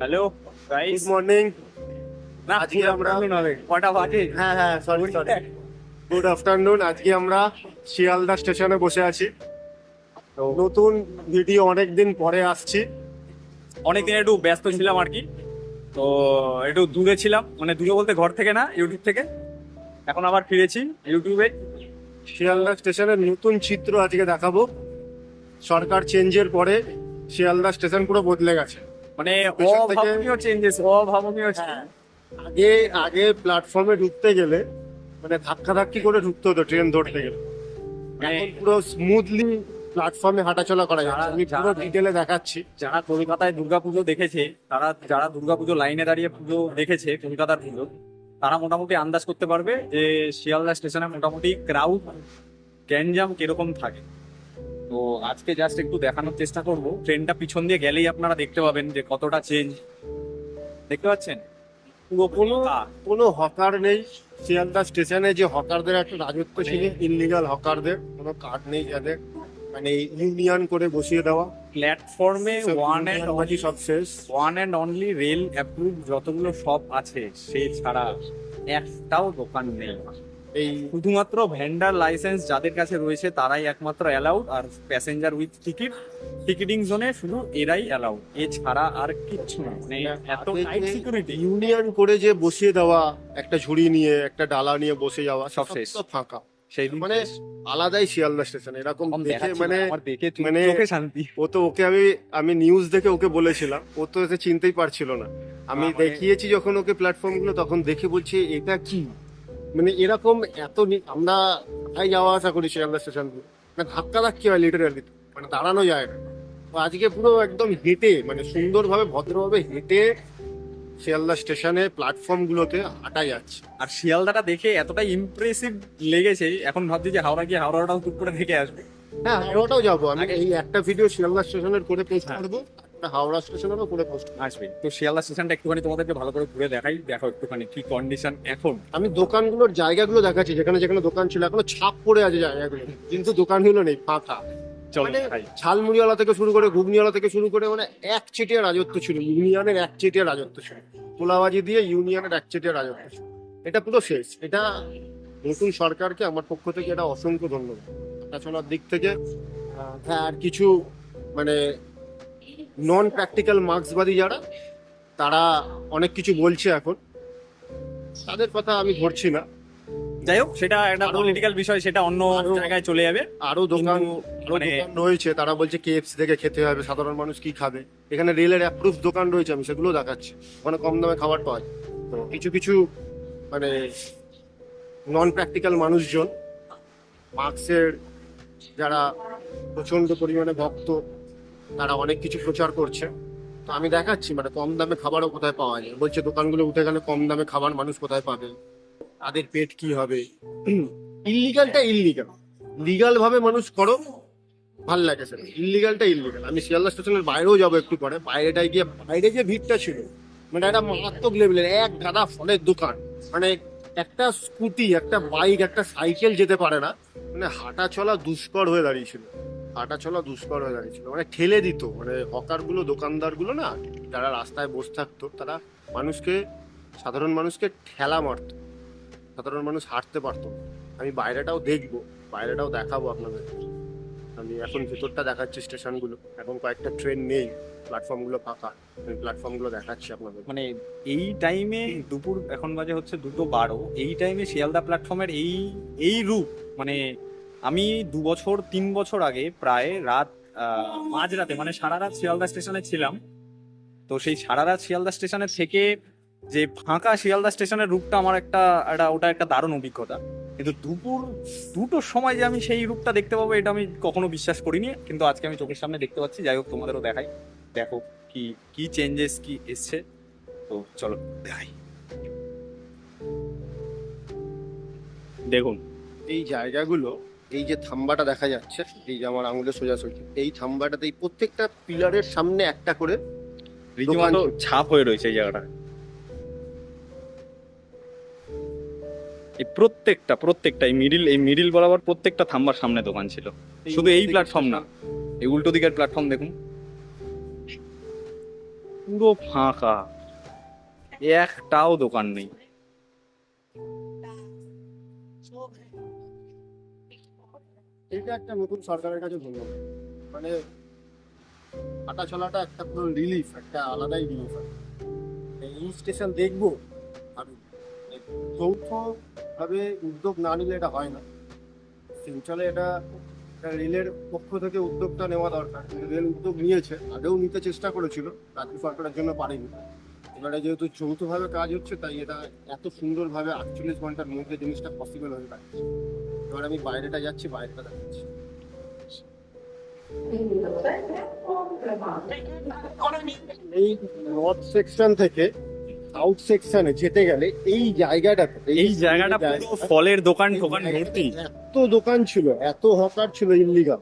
Hello guys, good morning. না আজকে আমরা কটা বাজে? হ্যাঁ সরি গুড আফটারনুন। আজকে আমরা শিয়ালদা স্টেশনে বসে আছি। তো নতুন ভিডিও অনেকদিন পরে আসছি। অনেকদিন একটু ব্যস্ত ছিলাম আর কি, তো একটু দূরে ছিলাম, মানে দূরে বলতে ঘর থেকে না, ইউটিউব থেকে। এখন আবার ফিরেছি ইউটিউবে। শিয়ালদা স্টেশনের নতুন চিত্র আজকে দেখাবো। সরকার চেঞ্জের পরে শিয়ালদা স্টেশন পুরো বদলে গেছে। মানে পেছন থেকে- অভাবনীয় চেঞ্জেস, অভাবনীয় হ্যাঁ, আগে আগে প্ল্যাটফর্মে ঢুকতে গেলে মানে ধাক্কি করে ঢুকতে হতো ট্রেন ধরতে গেলে। মানে এখন পুরো স্মুথলি প্ল্যাটফর্মে হাঁটাচলা করা যাচ্ছে। আমি পুরো ডিটেলে দেখাচ্ছি। যারা কলকাতায় দুর্গাপুজো দেখেছে, যারা দুর্গাপুজো লাইনে দাঁড়িয়ে পুজো দেখেছে, কলকাতার পুজো, তারা মোটামুটি আন্দাজ করতে পারবে যে শিয়ালদা স্টেশনে মোটামুটি ক্রাউড গ্যাঞ্জাম কিরকম থাকে। তো আজকে জাস্ট একটু দেখানোর চেষ্টা করব। ট্রেনটা পিছন দিয়ে গেলেই আপনারা দেখতে পাবেন যে কতটা চেঞ্জ। দেখতে পাচ্ছেন পুরো কোনো ফাঁকা। কোনো হকার নেই শিয়ালদা স্টেশনে। যে হকারদের একটা রাজত্ব ছিল, ইনলিগাল হকারদের কোনো কার্ড নেই, যাদের মানে ইউনিয়ন করে বসিয়ে দেওয়া প্ল্যাটফর্মে সব ওয়ান অ্যান্ড ইউনিয়নবাজি সব শেষ। অনলি রেল অ্যাপ্রুভ যতগুলো শপ আছে সে ছাড়া একটাও দোকান নেই। এই শুধুমাত্র ভেন্ডার লাইসেন্স যাদের কাছে রয়েছে তারাই একমাত্র অ্যালাউড, আর প্যাসেঞ্জার উইথ টিকিটিং জোনে শুধু এরাই অ্যালাউড, এছাড়া আর কিচ্ছু না। মানে এত টাইট সিকিউরিটি। ইউনিয়ন করে যে বসিয়ে দেওয়া, একটা ঝুড়ি নিয়ে একটা ডালা নিয়ে বসে যাওয়া, সব সব শেষ। তো ফাঁকা। সেই মানে আলাদাই শিয়ালদা স্টেশন এরকম দেখে মানে দেখে মানে- চোখে শান্তি। ও তো ওকে আমি নিউজ দেখে ওকে বলেছিলাম, ও তো এসে চিনতেই পারছিল না। আমি মানে- দেখিয়েছি যখন ওকে প্ল্যাটফর্ম গুলো, তখন দেখে বলছে এটা কি। মানে এরকম আমরা কোথায় যাওয়া আসা করি শিয়ালদা স্টেশন, মানে ধাক্কি হয় লিটারালি, মানে দাঁড়ানো যায় না। তো আজকে পুরো একদম হেঁটে, মানে সুন্দরভাবে ভদ্রভাবে হেঁটে শিয়ালদা স্টেশনে প্ল্যাটফর্ম গুলোতে হাঁটা যাচ্ছে। আর শিয়ালদাটা দেখে এতটাই ইমপ্রেসিভ লেগেছে, এখন ভাবছি যে হাওড়া গিয়ে হাওড়াটাও টুক করে দেখে আসবে। হ্যাঁ, হাওড়াটাও যাবো। আমি আগে- এই একটা ভিডিও শিয়ালদা স্টেশনের করে পোস্ট হ্যাঁ। করবো, একটা হাওড়া স্টেশনেরও করে পোস্ট। আসবে তো শিয়ালদা স্টেশনটা একটুখানি তোমাদেরকে ভালো করে ঘুরে দেখাই, দেখো একটুখানি কি কন্ডিশন এখন। আমি দোকানগুলোর জায়গাগুলো দেখাচ্ছি, যেখানে যেখানে দোকান ছিল এখনো ছাপ পড়ে আছে জায়গাগুলো, কিন্তু দোকানগুলো নেই, ফাঁকা। চলো মানে দেখাই। ঝালমুড়িওয়ালা থেকে শুরু করে ঘুগনিওয়ালা থেকে শুরু করে মানে একচেটিয়া রাজত্ব ছিল, ইউনিয়নের একচেটিয়া রাজত্ব ছিল। তোলাবাজি দিয়ে ইউনিয়নের একচেটিয়া রাজত্ব ছিল। এটা পুরো শেষ। এটা নতুন সরকারকে আমার পক্ষ থেকে এটা অসংখ্য ধন্যবাদ। হাঁটাচলার দিক থেকে হ্যাঁ, আর কিছু মানে নন প্র্যাকটিক্যাল মার্ক্সবাদী যারা, তারা অনেক কিছু বলছে এখন, তাদের কথা আমি ধরছি না। যাই হোক, সেটা একটা আরো- পলিটিক্যাল বিষয়, সেটা অন্য আরো- জায়গায় চলে যাবে। আরো দোকান কিন্তু মানে- রয়েছে, তারা বলছে কেএফসি থেকে খেতে হবে, সাধারণ মানুষ কি খাবে। এখানে রেলের অ্যাপ্রুভ দোকান রয়েছে, আমি সেগুলো দেখাচ্ছি, ওখানে কম দামে খাবার পাওয়া যায়। তো কিছু কিছু মানে নন প্র্যাকটিক্যাল মানুষজন, মার্কসের যারা প্রচন্ড পরিমাণে ভক্ত, তারা অনেক কিছু প্রচার করছে। তো আমি দেখাচ্ছি মানে কম দামে খাবারও কোথায় পাওয়া যায়। বলছে দোকানগুলো উঠে গেলে কম দামে খাবার মানুষ কোথায় পাবে, তাদের পেট কি হবে। ইলিগালটা ইলিগাল, লিগাল ভাবে মানুষ করো, ভাল লাগে স্যার। ইলিগালটা ইলিগাল। আমি শিয়ালদা স্টেশনের বাইরেও যাবো একটু পরে। বাইরে যে ভিড়টা ছিল, মানে একটা মারাত্মক লেভেলের। এক গাদা ফলের দোকান, মানে একটা স্কুটি, একটা বাইক, একটা সাইকেল যেতে পারে না। মানে হাঁটা চলা দুষ্কর হয়ে দাঁড়িয়েছিল, মানে ঠেলে দিত। মানে হকার গুলো, দোকানদার গুলো না, যারা রাস্তায় বসে থাকতো, তারা সাধারণ মানুষকে ঠেলা মারতো। সাধারণ মানুষ হাঁটতে পারতো না। আমি বাইরেটাও দেখবো, বাইরেটাও দেখাবো আপনাদের। আমি এখন ভিতরটা দেখাচ্ছি স্টেশনগুলো। এখন কয়েকটা ট্রেন নেই, প্ল্যাটফর্মগুলো ফাঁকা। আমি প্ল্যাটফর্মগুলো দেখাচ্ছি আপনাদের। মানে এই টাইমে দুপুর, এখন বাজে হচ্ছে 2:12, এই টাইমে শিয়ালদা প্ল্যাটফর্মের এই এই রূপ, মানে আমি 2-3 বছর আগে প্রায় রাত মাঝরাতে, মানে সারা রাত শিয়ালদা স্টেশনে ছিলাম। তো সেই সারা রাত শিয়ালদা স্টেশনে থেকে যে ফাঁকা শিয়ালদা স্টেশনের রূপটা আমার ওটা একটা দারুণ অভিজ্ঞতা। কিন্তু দুপুর 2টোর সময় যে আমি সেই রূপটা দেখতে পাবো, এটা আমি কখনো বিশ্বাস করিনি, কিন্তু আজকে আমি চোখের সামনে দেখতে পাচ্ছি। যাই হোক, তোমাদেরও দেখাই, দেখো কি কি চেঞ্জেস কি এসছে। তো চলো দেখাই। দেখুন এই জায়গাগুলো, এই যে থাম্বাটা দেখা যাচ্ছে, এই যে আমার আঙুলে সোজাসুজি, এই থাম্বাটাতে এই প্রত্যেকটা পিলারের সামনে একটা করে রীতিমতো ছাপ হয়ে রয়েছে এই জায়গাটা। এই প্রত্যেকটা এই মিডিল বরাবর প্রত্যেকটা থাম্বার সামনে দোকান ছিল। শুধু এই প্ল্যাটফর্ম না, এই উল্টো দিকের প্ল্যাটফর্ম দেখুন, পুরো ফাঁকা, একটাও দোকান নেই। এটা একটা নতুন সরকারের কাছে ধন্যবাদ। মানে হাঁটা চলাটা একটা পুরো রিলিফ, একটা আলাদাই রিলিফ। এই স্টেশন দেখবো আর যৌথ ভাবে উদ্যোগ না নিলে এটা হয় না। সেন্ট্রালে এটা রেলের পক্ষ থেকে উদ্যোগটা নেওয়া দরকার। রেল উদ্যোগ নিয়েছে, আগেও নিতে চেষ্টা করেছিল, রাজ্য সরকারের জন্য পারেনি। এবারে যেহেতু যৌথভাবে কাজ হচ্ছে, তাই এটা এত সুন্দরভাবে 48 ঘন্টার মধ্যে জিনিসটা পসিবল হয়ে পারছে। এবার আমি বাইরেটা যাচ্ছি, বাইরেটা দেখাচ্ছি। এই নর্থ সেকশন থেকে সাউথ সেকশনে যেতে গেলে এই জায়গাটাতে, এই জায়গাটা পুরো ফলের দোকান ঠোকান ভর্তি। এত দোকান ছিল, এত হকার ছিল ইল্লিগাল,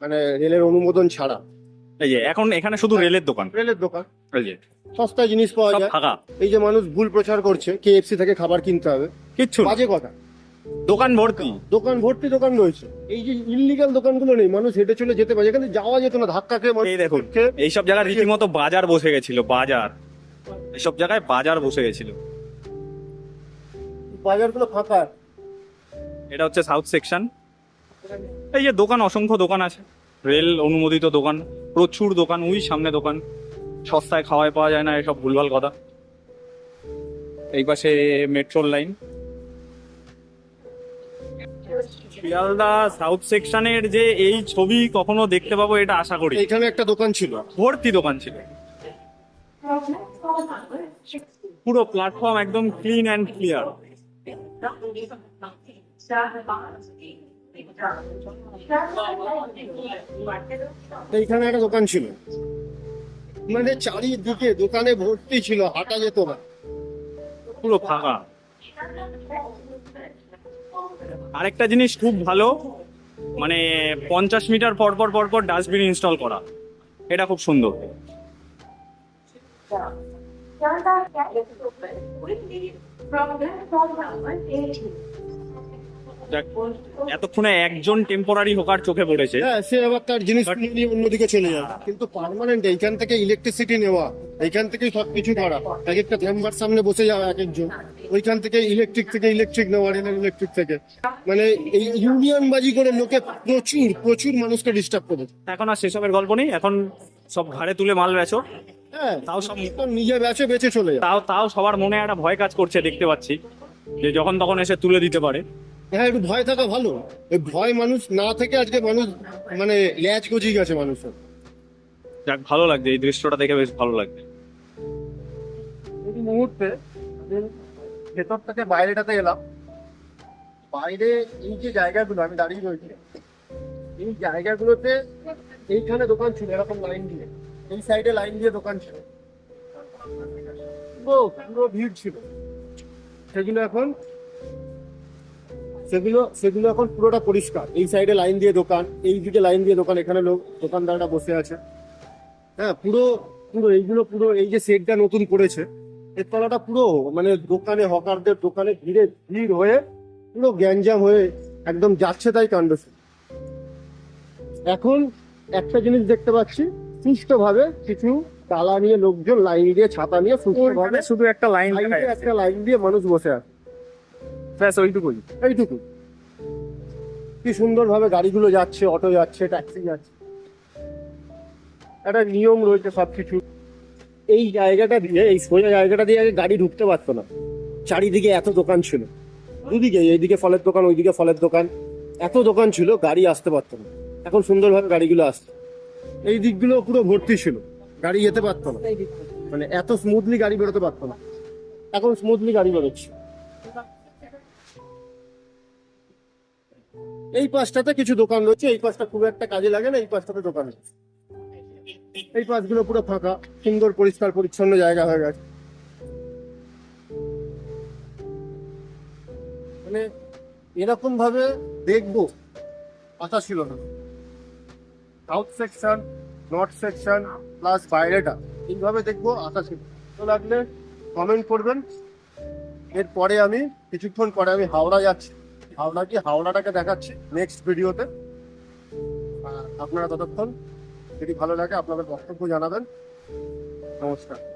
মানে রেলের অনুমোদন ছাড়া। এই যে এখন এখানে শুধু রেলের দোকান, রেলের দোকান, এই যে সস্তা জিনিস পাওয়া সব যায়। ফাঁকা, এই যে মানুষ ভুল প্রচার করছে কেএফসি থেকে খাবার কিনতে হবে, কিচ্ছু না। বাজে কথা। দোকান ভর্তি, দোকান ভর্তি দোকান রয়েছে। এই যে ইল্লিগাল দোকানগুলো নেই, মানুষ হেঁটে চলে যেতে পারে, যেখানে যাওয়া যেত না, ধাক্কা খেয়ে মানুষ এই দেখুন খেয়ে এইসব জায়গায় রীতিমতো বাজার বসে গেছিল, বাজার, এইসব জায়গায় বাজার বসে গেছিল। বাজারগুলো ফাঁকা। এটা হচ্ছে সাউথ সেকশন। এই যে দোকান, অসংখ্য দোকান আছে, রেল অনুমোদিত দোকান, প্রচুর দোকান। ওই সামনে দোকান, সস্তায় খাওয়ায় পাওয়া যায় না, এসব ভুলভাল কথা। এই পাশে মেট্রোর লাইন। শিয়ালদা সাউথ সেকশনের যে এই ছবি কখনো দেখতে পাবো এটা আশা করি। এখানে একটা দোকান ছিল, ভর্তি দোকান ছিল, পুরো প্ল্যাটফর্ম একদম ক্লিন অ্যান্ড ক্লিয়ার। এইখানে একটা দোকান ছিল, মানে চারিদিকে দোকানে ভর্তি ছিল, হাঁটা যেত না। পুরো ফাঁকা। আরেকটা জিনিস খুব ভালো, মানে 50 মিটার পর পর পর পর ডাস্টবিন ইনস্টল করা, এটা খুব সুন্দর। দেখ, এতক্ষণে একজন টেম্পোরারি হোকার চোখে পড়েছে। হ্যাঁ, সে আবার তার জিনিস নিয়ে অন্যদিকে চলে যাবে, কিন্তু পার্মানেন্ট এইখান থেকে ইলেকট্রিসিটি নেওয়া, এইখান থেকেই সবকিছু করা, এক একটা চেম্বার সামনে বসে যাওয়া এক একজন, ওইখান থেকে ইলেকট্রিক নেওয়া, রেলের ইলেকট্রিক থেকে, মানে এই ইউনিয়ন বাজি করে লোকে প্রচুর প্রচুর মানুষকে ডিস্টার্ব করে। এখন আর সেসবের গল্প নেই, এখন সব ঘাড়ে তুলে মাল বেচো। হ্যাঁ, তাও সব, তো নিজে বেঁচে চলে যায়। তাও তাও সবার মনে একটা ভয় কাজ করছে, দেখতে পাচ্ছি যে যখন তখন এসে তুলে দিতে পারে। হ্যাঁ, একটু ভয় থাকা ভালো। এই ভয় মানুষ না থেকে আজকে মানুষ মানে ল্যাচ গজিয়ে গেছে মানুষের। যাক, ভালো লাগছে এই দৃশ্যটা দেখে, বেশ ভালো লাগছে। এই মুহূর্তে ভেতর থেকে বাইরেটাতে এলাম। বাইরে এই যে জায়গাগুলো আমি দাঁড়িয়ে রয়েছি, এই জায়গাগুলোতে এইখানে দোকান ছিল এরকম লাইন দিয়ে, এই সাইডে লাইন দিয়ে দোকান ছিল, পুরো ভিড় ছিল। সেগুলো এখন পুরোটা পরিষ্কার। এই সাইডে লাইন দিয়ে দোকান, এই দিকে লাইন দিয়ে দোকান, এখানে লোক দোকানদাররা বসে আছে। হ্যাঁ, পুরো পুরো এইগুলো, পুরো এই যে সেটটা নতুন করেছে, এর তলাটা পুরো মানে দোকানে, হকারদের দোকানে ভিড় হয়ে পুরো গ্যাঞ্জাম হয়ে একদম যাচ্ছে তাই কাণ্ড। এখন একটা জিনিস দেখতে পাচ্ছি, সুষ্ঠুভাবে কিছু তালা নিয়ে লোকজন লাইন দিয়ে, ছাতা নিয়ে সুষ্ঠুভাবে শুধু একটা লাইন, একটা লাইন দিয়ে মানুষ বসে আছে, ব্যাস ওইটুকুই। এইটুকু। কি সুন্দরভাবে গাড়িগুলো যাচ্ছে, অটো যাচ্ছে, ট্যাক্সি যাচ্ছে, একটা নিয়ম রয়েছে সবকিছু। এই জায়গাটা দিয়ে, এই সোজা জায়গাটা দিয়ে আগে গাড়ি ঢুকতে পারতো না, চারিদিকে এত দোকান ছিল, দুদিকে, এইদিকে ফলের দোকান, ওইদিকে ফলের দোকান, এত দোকান ছিল, গাড়ি আসতে পারতো না। এখন সুন্দরভাবে গাড়িগুলো আসছে, এই দিকগুলো পুরো ভর্তি ছিল, গাড়ি যেতে পারতো না, মানে এত স্মুথলি গাড়ি বেরোতে পারতো না, এখন স্মুথলি গাড়ি বেরোচ্ছে। এই পাশটাতে কিছু দোকান রয়েছে, এই পাশটা খুব একটা কাজে লাগে না, এই পাশটাতে দোকান রয়েছে। এই পাশগুলো পুরো ফাঁকা, সুন্দর পরিষ্কার পরিচ্ছন্ন জায়গা হয়ে গেছে। মানে এরকম ভাবে দেখবো আশা ছিল না। South section, north section plus বাইরেটা এইভাবে দেখবো আশা ছিল। তো লাগলে কমেন্ট করবেন। এরপরে আমি কিছুক্ষণ পরে আমি হাওড়া যাচ্ছি, হাওড়াটাকে দেখাচ্ছি নেক্সট ভিডিওতে। আপনারা ততক্ষণ, যদি ভালো লাগে আপনাদের বক্তব্য জানাবেন। নমস্কার।